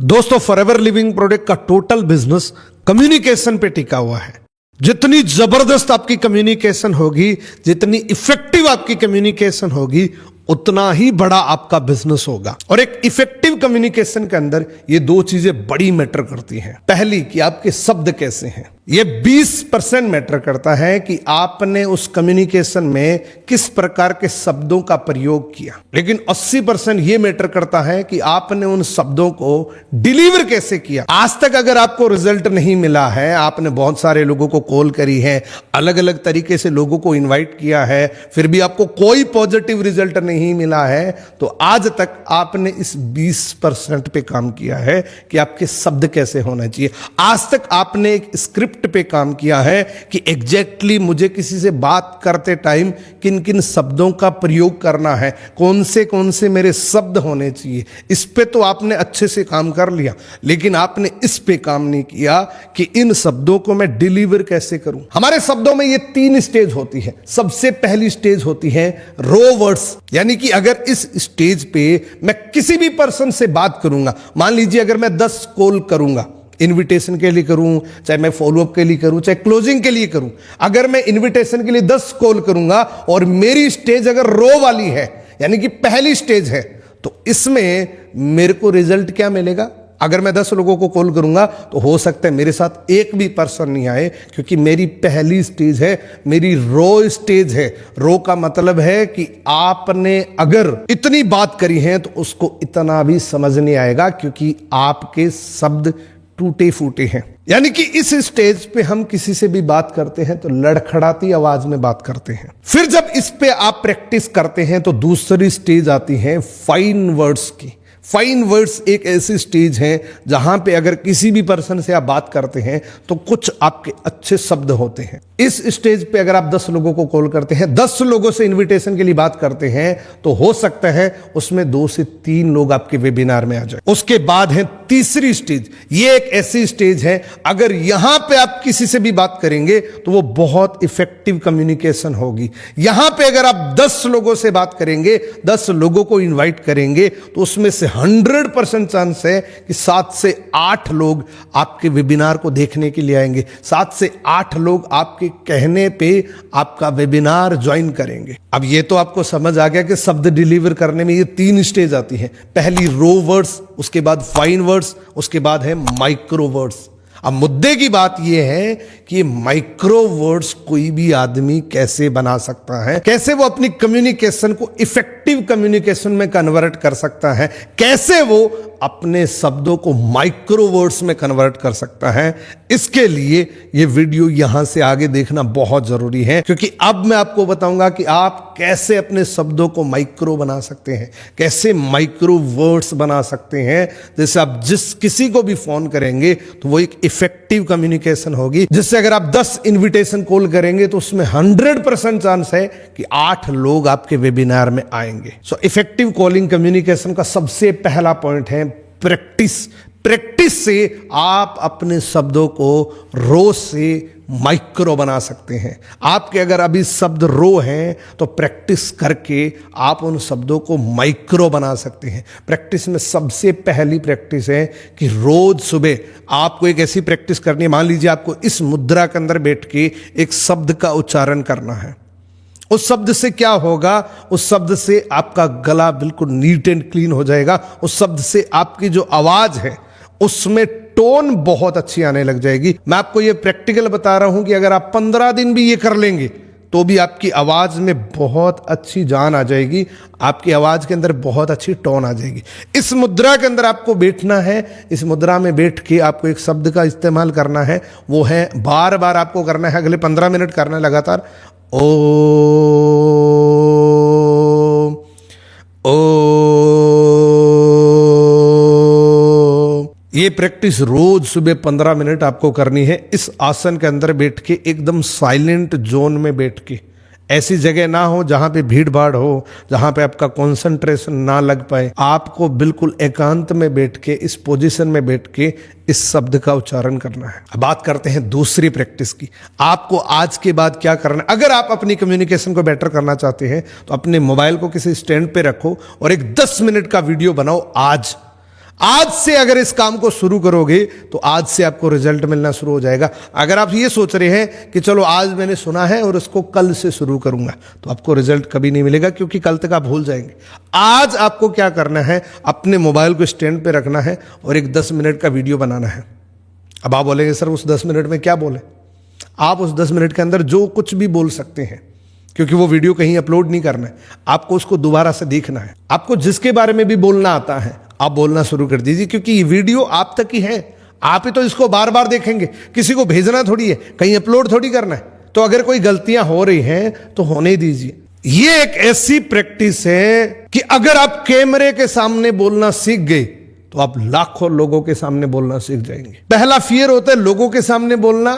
दोस्तों, forever living product का total business communication पे टिका हुआ है। जितनी जबरदस्त आपकी कम्युनिकेशन होगी, जितनी इफेक्टिव आपकी कम्युनिकेशन होगी, उतना ही बड़ा आपका बिजनेस होगा। और एक इफेक्टिव कम्युनिकेशन के अंदर ये दो चीजें बड़ी मैटर करती हैं। पहली कि आपके शब्द कैसे हैं, ये 20% मैटर करता है कि आपने उस कम्युनिकेशन में किस प्रकार के शब्दों का प्रयोग किया। लेकिन 80% ये मैटर करता है कि आपने उन शब्दों को डिलीवर कैसे किया। आज तक अगर आपको रिजल्ट नहीं मिला है, आपने बहुत सारे लोगों को कॉल करी है, अलग अलग तरीके से लोगों को इन्वाइट किया है, फिर भी आपको कोई पॉजिटिव रिजल्ट नहीं मिला है, तो आज तक आपने इस 20% पे काम किया है कि आपके शब्द कैसे होना चाहिए। आज तक आपने एक स्क्रिप्ट पे काम किया है कि एग्जैक्टली मुझे किसी से बात करते टाइम किन किन शब्दों का प्रयोग करना है, कौन से मेरे शब्द होने चाहिए। इस पे तो आपने अच्छे से काम कर लिया, लेकिन आपने इस पे काम नहीं किया कि इन शब्दों को मैं डिलीवर कैसे करूं। हमारे शब्दों में ये 3 स्टेज होती है। सबसे पहली स्टेज होती है रो वर्ड्स, यानी कि अगर इस स्टेज पे मैं किसी भी पर्सन से बात करूंगा, मान लीजिए अगर मैं 10 कॉल करूंगा, इनविटेशन के लिए करूं, चाहे मैं फॉलोअप के लिए करूं, चाहे क्लोजिंग के लिए करूं, अगर मैं इनविटेशन के लिए 10 कॉल करूंगा और मेरी स्टेज अगर रो वाली है, यानी कि पहली स्टेज है, तो इसमें मेरे को रिजल्ट क्या मिलेगा। अगर मैं 10 लोगों को कॉल करूंगा तो हो सकता है मेरे साथ एक भी पर्सन नहीं आए, क्योंकि मेरी पहली स्टेज है, मेरी रो स्टेज है। रो का मतलब है कि आपने अगर इतनी बात करी है तो उसको इतना भी समझ नहीं आएगा, क्योंकि आपके शब्द टूटे फूटे हैं। यानी कि इस स्टेज पे हम किसी से भी बात करते हैं तो लड़खड़ाती आवाज में बात करते हैं। फिर जब इस पे आप प्रैक्टिस करते हैं तो दूसरी स्टेज आती है फाइन वर्ड्स की। फाइन वर्ड्स एक ऐसी स्टेज है जहां पे अगर किसी भी पर्सन से आप बात करते हैं तो कुछ आपके अच्छे शब्द होते हैं। इस स्टेज पे अगर आप 10 लोगों को कॉल करते हैं, 10 लोगों से इनविटेशन के लिए बात करते हैं, तो हो सकता है उसमें 2 से 3 लोग आपके वेबिनार में आ जाए। उसके बाद है तीसरी स्टेज। ये एक ऐसी स्टेज है, अगर यहां पे आप किसी से भी बात करेंगे तो वो बहुत इफेक्टिव कम्युनिकेशन होगी। यहां पे अगर आप 10 लोगों से बात करेंगे, 10 लोगों को इन्वाइट करेंगे, तो उसमें से 100% चांस है कि 7 से 8 लोग आपके वेबिनार को देखने के लिए आएंगे। 7 से 8 लोग आपके कहने पे आपका वेबिनार ज्वाइन करेंगे। अब ये तो आपको समझ आ गया कि शब्द डिलीवर करने में ये 3 स्टेज आती है। पहली रो वर्ड्स, उसके बाद फाइन वर्ड्स, उसके बाद है माइक्रो वर्ड्स। अब मुद्दे की बात यह है कि माइक्रो वर्ड्स कोई भी आदमी कैसे बना सकता है, कैसे वो अपनी कम्युनिकेशन को इफेक्टिव कम्युनिकेशन में कन्वर्ट कर सकता है, कैसे वो अपने शब्दों को माइक्रो वर्ड्स में कन्वर्ट कर सकता है। इसके लिए ये वीडियो यहां से आगे देखना बहुत जरूरी है, क्योंकि अब मैं आपको बताऊंगा कि आप कैसे अपने शब्दों को माइक्रो बना सकते हैं, कैसे माइक्रो वर्ड्स बना सकते हैं। जैसे आप जिस किसी को भी फोन करेंगे तो वो एक इफेक्टिव कम्युनिकेशन होगी, जिससे अगर आप 10 इनविटेशन कॉल करेंगे तो उसमें 100% चांस है कि 8 लोग आपके वेबिनार में आएंगे। सो इफेक्टिव कॉलिंग कम्युनिकेशन का सबसे पहला पॉइंट है प्रैक्टिस। प्रैक्टिस से आप अपने शब्दों को रो से माइक्रो बना सकते हैं। आपके अगर अभी शब्द रो हैं तो प्रैक्टिस करके आप उन शब्दों को माइक्रो बना सकते हैं। प्रैक्टिस में सबसे पहली प्रैक्टिस है कि रोज सुबह आपको एक ऐसी प्रैक्टिस करनी है। मान लीजिए आपको इस मुद्रा के अंदर बैठ के एक शब्द का उच्चारण करना है। उस शब्द से क्या होगा, उस शब्द से आपका गला बिल्कुल नीट एंड क्लीन हो जाएगा। उस शब्द से आपकी जो आवाज है उसमें टोन बहुत अच्छी आने लग जाएगी। मैं आपको ये प्रैक्टिकल बता रहा हूं कि अगर आप 15 दिन भी ये कर लेंगे तो भी आपकी आवाज में बहुत अच्छी जान आ जाएगी, आपकी आवाज के अंदर बहुत अच्छी टोन आ जाएगी। इस मुद्रा के अंदर आपको बैठना है। इस मुद्रा में बैठ के आपको एक शब्द का इस्तेमाल करना है, वो है बार बार आपको करना है, अगले 15 मिनट करना है लगातार। ओ ये प्रैक्टिस रोज सुबह 15 मिनट आपको करनी है। इस आसन के अंदर बैठ के एकदम साइलेंट जोन में बैठ के, ऐसी जगह ना हो जहां पे भीड़ भाड़ हो, जहां पे आपका कंसंट्रेशन ना लग पाए। आपको बिल्कुल एकांत में बैठ के, इस पोजीशन में बैठ के इस शब्द का उच्चारण करना है। अब बात करते हैं दूसरी प्रैक्टिस की। आपको आज के बाद क्या करना है। अगर आप अपनी कम्युनिकेशन को बेटर करना चाहते हैं तो अपने मोबाइल को किसी स्टैंड पे रखो और एक 10 मिनट का वीडियो बनाओ। आज आज से अगर इस काम को शुरू करोगे तो आज से आपको रिजल्ट मिलना शुरू हो जाएगा। अगर आप ये सोच रहे हैं कि चलो आज मैंने सुना है और इसको कल से शुरू करूंगा, तो आपको रिजल्ट कभी नहीं मिलेगा, क्योंकि कल तक आप भूल जाएंगे। आज आपको क्या करना है, अपने मोबाइल को स्टैंड पे रखना है और एक 10 मिनट का वीडियो बनाना है। अब आप बोलेंगे सर उस 10 मिनट में क्या बोले? आप उस 10 मिनट के अंदर जो कुछ भी बोल सकते हैं, क्योंकि वो वीडियो कहीं अपलोड नहीं करना है, आपको उसको दोबारा से देखना है। आपको जिसके बारे में भी बोलना आता है आप बोलना शुरू कर दीजिए, क्योंकि ये वीडियो आप तक ही है। आप ही तो इसको बार बार देखेंगे, किसी को भेजना थोड़ी है, कहीं अपलोड थोड़ी करना है। तो अगर कोई गलतियां हो रही हैं तो होने दीजिए। ये एक ऐसी प्रैक्टिस है कि अगर आप कैमरे के सामने बोलना सीख गए तो आप लाखों लोगों के सामने बोलना सीख जाएंगे। पहला फियर होता है लोगों के सामने बोलना,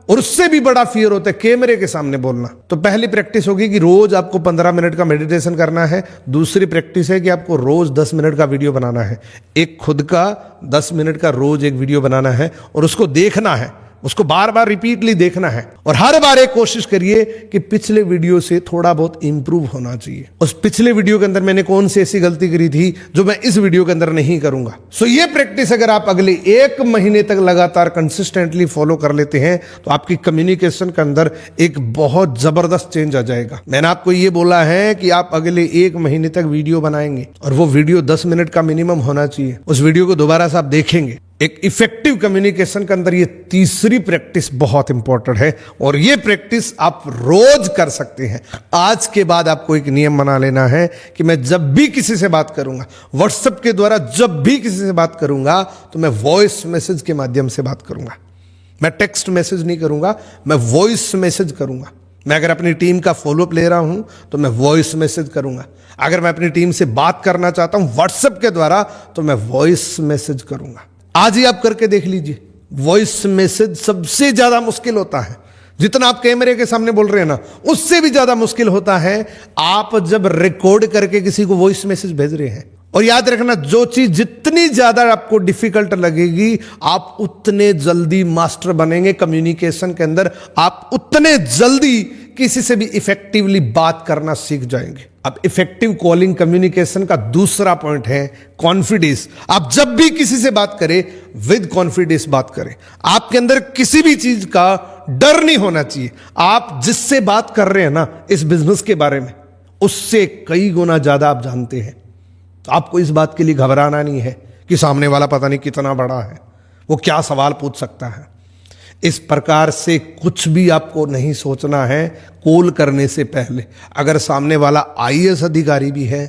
और उससे भी बड़ा फियर होता है कैमरे के सामने बोलना। तो पहली प्रैक्टिस होगी कि रोज आपको 15 मिनट का मेडिटेशन करना है। दूसरी प्रैक्टिस है कि आपको रोज 10 मिनट का वीडियो बनाना है। एक खुद का 10 मिनट का रोज एक वीडियो बनाना है और उसको देखना है, उसको बार बार रिपीटली देखना है। और हर बार एक कोशिश करिए कि पिछले वीडियो से थोड़ा बहुत इंप्रूव होना चाहिए। उस पिछले वीडियो के अंदर मैंने कौन सी ऐसी गलती करी थी जो मैं इस वीडियो के अंदर नहीं करूंगा। सो ये प्रैक्टिस अगर आप अगले 1 महीने तक लगातार कंसिस्टेंटली फॉलो कर लेते हैं तो आपकी कम्युनिकेशन के अंदर एक बहुत जबरदस्त चेंज आ जाएगा। मैंने आपको ये बोला है कि आप अगले 1 महीने तक वीडियो बनाएंगे और वो वीडियो 10 मिनट का मिनिमम होना चाहिए। उस वीडियो को दोबारा से आप देखेंगे। एक इफेक्टिव कम्युनिकेशन के अंदर ये तीसरी प्रैक्टिस बहुत इंपॉर्टेंट है और ये प्रैक्टिस आप रोज कर सकते हैं। आज के बाद आपको एक नियम बना लेना है कि मैं जब भी किसी से बात करूंगा, व्हाट्सएप के द्वारा जब भी किसी से बात करूंगा, तो मैं वॉइस मैसेज के माध्यम से बात करूंगा। मैं टेक्स्ट मैसेज नहीं करूंगा, मैं वॉइस मैसेज करूंगा। मैं अगर अपनी टीम का फॉलोअप ले रहा हूं तो मैं वॉइस मैसेज करूंगा। अगर मैं अपनी टीम से बात करना चाहता हूं व्हाट्सएप के द्वारा तो मैं वॉइस मैसेज करूंगा। आज ही आप करके देख लीजिए। वॉइस मैसेज सबसे ज्यादा मुश्किल होता है। जितना आप कैमरे के सामने बोल रहे हैं ना, उससे भी ज्यादा मुश्किल होता है आप जब रिकॉर्ड करके किसी को वॉइस मैसेज भेज रहे हैं। और याद रखना, जो चीज जितनी ज्यादा आपको डिफिकल्ट लगेगी आप उतने जल्दी मास्टर बनेंगे कम्युनिकेशन के अंदर। आप उतने जल्दी किसी से भी इफेक्टिवली बात करना सीख जाएंगे। अब इफेक्टिव कॉलिंग कम्युनिकेशन का दूसरा पॉइंट है कॉन्फिडेंस। आप जब भी किसी से बात करें विद कॉन्फिडेंस बात करें। आपके अंदर किसी भी चीज का डर नहीं होना चाहिए। आप जिससे बात कर रहे हैं ना इस बिजनेस के बारे में, उससे कई गुना ज्यादा आप जानते हैं। तो आपको इस बात के लिए घबराना नहीं है कि सामने वाला पता नहीं कितना बड़ा है, वो क्या सवाल पूछ सकता है। इस प्रकार से कुछ भी आपको नहीं सोचना है कॉल करने से पहले। अगर सामने वाला आईएएस अधिकारी भी है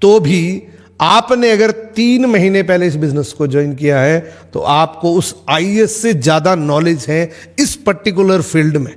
तो भी आपने अगर 3 महीने पहले इस बिजनेस को ज्वाइन किया है तो आपको उस आईएएस से ज्यादा नॉलेज है इस पर्टिकुलर फील्ड में।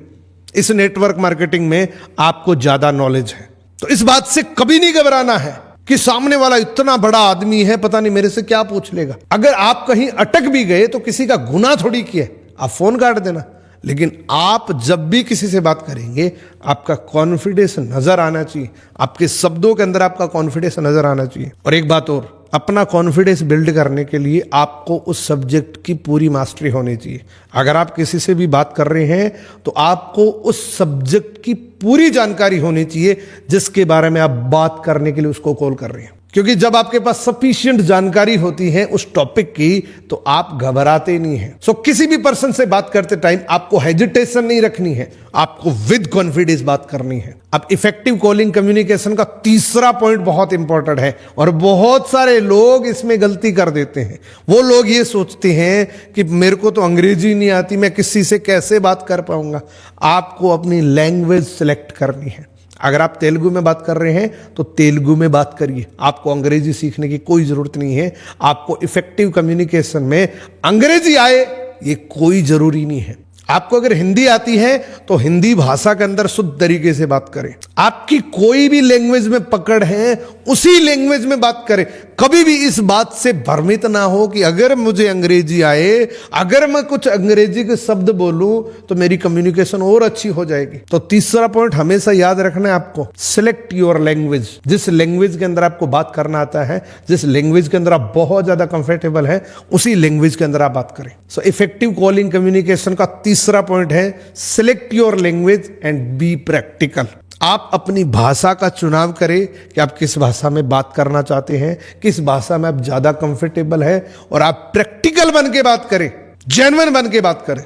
इस नेटवर्क मार्केटिंग में आपको ज्यादा नॉलेज है। तो इस बात से कभी नहीं घबराना है कि सामने वाला इतना बड़ा आदमी है, पता नहीं मेरे से क्या पूछ लेगा। अगर आप कहीं अटक भी गए तो किसी का गुनाह थोड़ी किया, आप फोन काट देना। लेकिन आप जब भी किसी से बात करेंगे आपका कॉन्फिडेंस नजर आना चाहिए, आपके शब्दों के अंदर आपका कॉन्फिडेंस नजर आना चाहिए। और एक बात और, अपना कॉन्फिडेंस बिल्ड करने के लिए आपको उस सब्जेक्ट की पूरी मास्टरी होनी चाहिए। अगर आप किसी से भी बात कर रहे हैं तो आपको उस सब्जेक्ट की पूरी जानकारी होनी चाहिए जिसके बारे में आप बात करने के लिए उसको कॉल कर रहे हैं। क्योंकि जब आपके पास सफिशिएंट जानकारी होती है उस टॉपिक की तो आप घबराते नहीं हैं। सो किसी भी पर्सन से बात करते टाइम आपको हेजिटेशन नहीं रखनी है, आपको विद कॉन्फिडेंस बात करनी है। अब इफेक्टिव कॉलिंग कम्युनिकेशन का तीसरा पॉइंट बहुत इंपॉर्टेंट है और बहुत सारे लोग इसमें गलती कर देते हैं। वो लोग ये सोचते हैं कि मेरे को तो अंग्रेजी नहीं आती, मैं किसी से कैसे बात कर पाऊंगा। आपको अपनी लैंग्वेज सिलेक्ट करनी है। अगर आप तेलुगु में बात कर रहे हैं तो तेलुगु में बात करिए, आपको अंग्रेजी सीखने की कोई जरूरत नहीं है। आपको इफेक्टिव कम्युनिकेशन में अंग्रेजी आए ये कोई जरूरी नहीं है। आपको अगर हिंदी आती है तो हिंदी भाषा के अंदर शुद्ध तरीके से बात करें। आपकी कोई भी लैंग्वेज में पकड़ है उसी लैंग्वेज में बात करें। कभी भी इस बात से भ्रमित ना हो कि अगर मुझे अंग्रेजी आए, अगर मैं कुछ अंग्रेजी के शब्द बोलूं तो मेरी कम्युनिकेशन और अच्छी हो जाएगी। तो तीसरा पॉइंट हमेशा याद रखना है आपको, सिलेक्ट योर लैंग्वेज। जिस लैंग्वेज के अंदर आपको बात करना आता है, जिस लैंग्वेज के अंदर आप बहुत ज्यादा कंफर्टेबल है, उसी लैंग्वेज के अंदर आप बात करें। सो इफेक्टिव कॉलिंग कम्युनिकेशन का तीसरा पॉइंट है select your language and be practical. आप अपनी भाषा का चुनाव करें कि आप किस भाषा में बात करना चाहते हैं, किस भाषा में आप ज्यादा कंफर्टेबल है, और आप प्रैक्टिकल बन के बात करें, जेन्युइन बन के बात करें।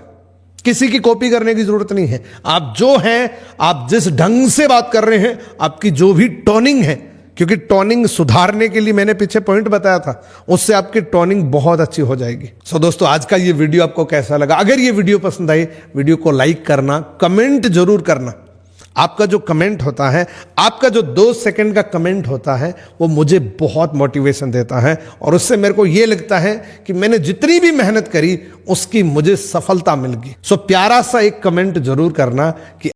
किसी की कॉपी करने की जरूरत नहीं है। आप जो हैं, आप जिस ढंग से बात कर रहे हैं, आपकी जो भी टोनिंग है, क्योंकि टोनिंग सुधारने के लिए मैंने पीछे पॉइंट बताया था, उससे आपकी टोनिंग बहुत अच्छी हो जाएगी। सो दोस्तों, आज का ये वीडियो आपको कैसा लगा? अगर ये वीडियो पसंद आई, वीडियो को लाइक करना, कमेंट जरूर करना। आपका जो कमेंट होता है, आपका जो 2 सेकंड का कमेंट होता है, वो मुझे बहुत मोटिवेशन देता है, और उससे मेरे को ये लगता है कि मैंने जितनी भी मेहनत करी उसकी मुझे सफलता मिल गई। सो प्यारा सा एक कमेंट जरूर करना कि